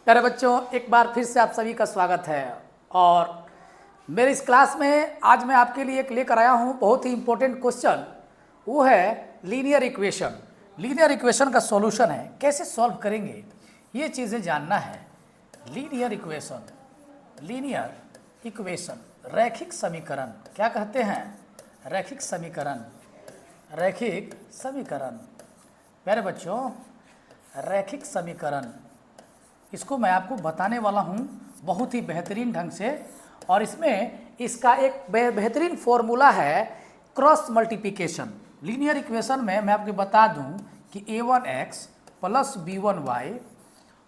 प्यारे बच्चों, एक बार फिर से आप सभी का स्वागत है। और मेरे इस क्लास में आज मैं आपके लिए एक लेकर आया हूँ बहुत ही इम्पोर्टेंट क्वेश्चन। वो है लीनियर इक्वेशन। लीनियर इक्वेशन का सॉल्यूशन है, कैसे सॉल्व करेंगे ये चीज़ें जानना है। लीनियर इक्वेशन, लीनियर इक्वेशन, रैखिक समीकरण क्या कहते हैं? रैखिक समीकरण, रैखिक समीकरण। प्यारे बच्चों, रैखिक समीकरण इसको मैं आपको बताने वाला हूँ बहुत ही बेहतरीन ढंग से। और इसमें इसका एक बेहतरीन फॉर्मूला है क्रॉस मल्टीप्लिकेशन। लीनियर इक्वेशन में मैं आपको बता दूँ कि a1x प्लस b1y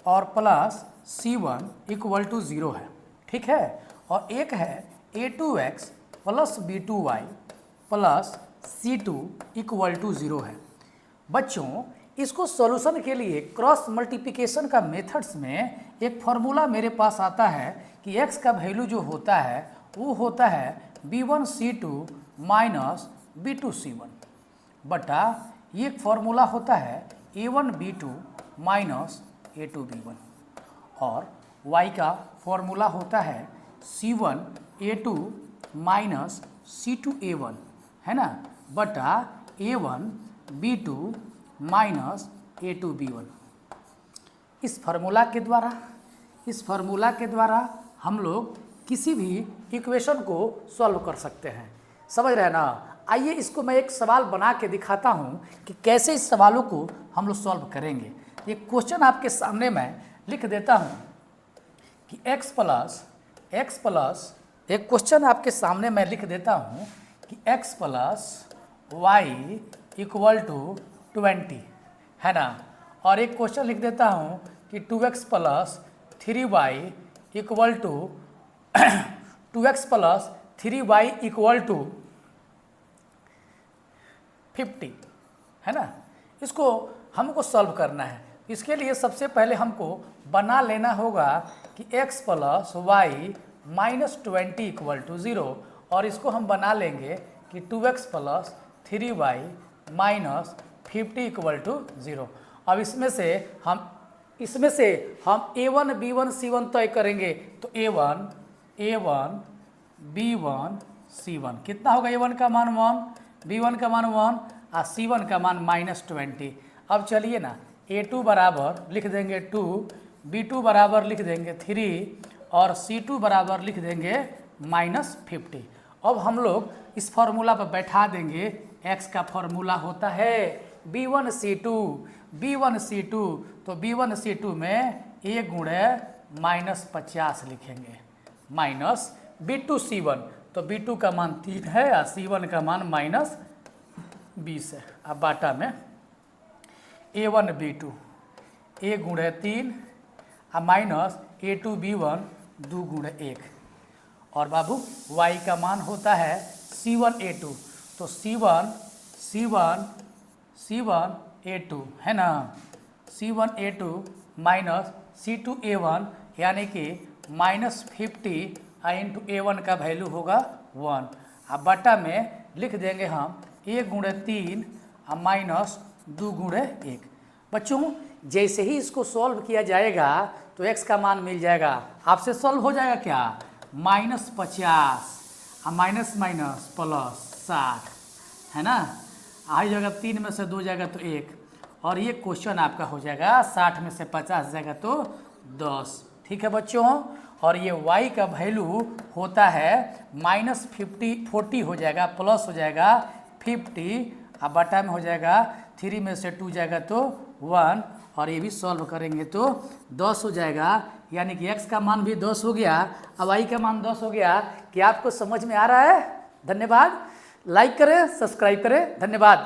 और प्लस c1 इक्वल टू 0 है, ठीक है। और एक है a2x plus b2y plus c2 equal to 0 है। बच्चों, इसको सॉल्यूशन के लिए क्रॉस मल्टीप्लिकेशन का मेथड्स में एक फॉर्मूला मेरे पास आता है कि x का वैल्यू जो होता है वो होता है b1c2 माइनस b2c1 बटा ये एक फॉर्मूला होता है a1b2 माइनस a2b1 और y का फॉर्मूला होता है c1a2 माइनस c2a1, है ना, बटा a1b2 माइनस a2b1। इस फार्मूला के द्वारा हम लोग किसी भी इक्वेशन को सॉल्व कर सकते हैं। समझ रहे हैं ना? आइए इसको मैं एक सवाल बना के दिखाता हूँ कि कैसे इस सवालों को हम लोग सॉल्व करेंगे। ये क्वेश्चन आपके सामने मैं लिख देता हूँ कि x प्लस एक क्वेश्चन आपके सामने मैं लिख देता हूँ कि x plus y equal to 20, है ना। और एक क्वेश्चन लिख देता हूँ कि 2x plus 3y equal to 2x plus 3y equal to 50, है ना। इसको हमको सॉल्व करना है। इसके लिए सबसे पहले हमको बना लेना होगा कि x plus y minus 20 equal to 0, और इसको हम बना लेंगे कि 2x plus 3y minus 50 equal to 0। अब इसमें से हम a1 b1 c1 तय करेंगे। तो a1 b1 c1 कितना होगा? a1 का मान 1, b1 का मान 1 और c1 का मान माइनस 20। अब चलिए ना, a2 बराबर लिख देंगे 2, b2 बराबर लिख देंगे 3 और c2 बराबर लिख देंगे माइनस 50। अब हम लोग इस फॉर्मूला पर बैठा देंगे। x का फॉर्मूला होता है b1c2, तो b1c2 में a गुणे माइनस 50 लिखेंगे, माइनस b2c1, तो b2 का मान 3 है और c1 का मान माइनस 20 है। अब बाटा में a1b2 a गुणे 3 और माइनस a2b1 2 गुणे 1। और बाबू y का मान होता है c1a2, तो c1a2, है ना, c1a2 माइनस c2a1 यानी कि माइनस 50 इंटू a1 का वैल्यू होगा 1। अब बटा में लिख देंगे हम a गुणे 3 और माइनस 2 गुणे 1। बच्चों, जैसे ही इसको सॉल्व किया जाएगा तो x का मान मिल जाएगा। आपसे सॉल्व हो जाएगा क्या? माइनस 50 और माइनस माइनस प्लस 60, है ना। आई जाएगा 3 में से 2 जाएगा तो 1, और ये क्वेश्चन आपका हो जाएगा 60 में से 50 जाएगा तो 10, ठीक है बच्चों। और ये y का वैल्यू होता है माइनस 40 हो जाएगा, प्लस हो जाएगा 50 और बटा में हो जाएगा 3 में से 2 जाएगा तो 1, और ये भी सॉल्व करेंगे तो 10 हो जाएगा। यानी कि x का मान भी 10 हो गया और y का मान 10 हो गया। क्या आपको समझ में आ रहा है? धन्यवाद। लाइक करें, सब्सक्राइब करें, धन्यवाद।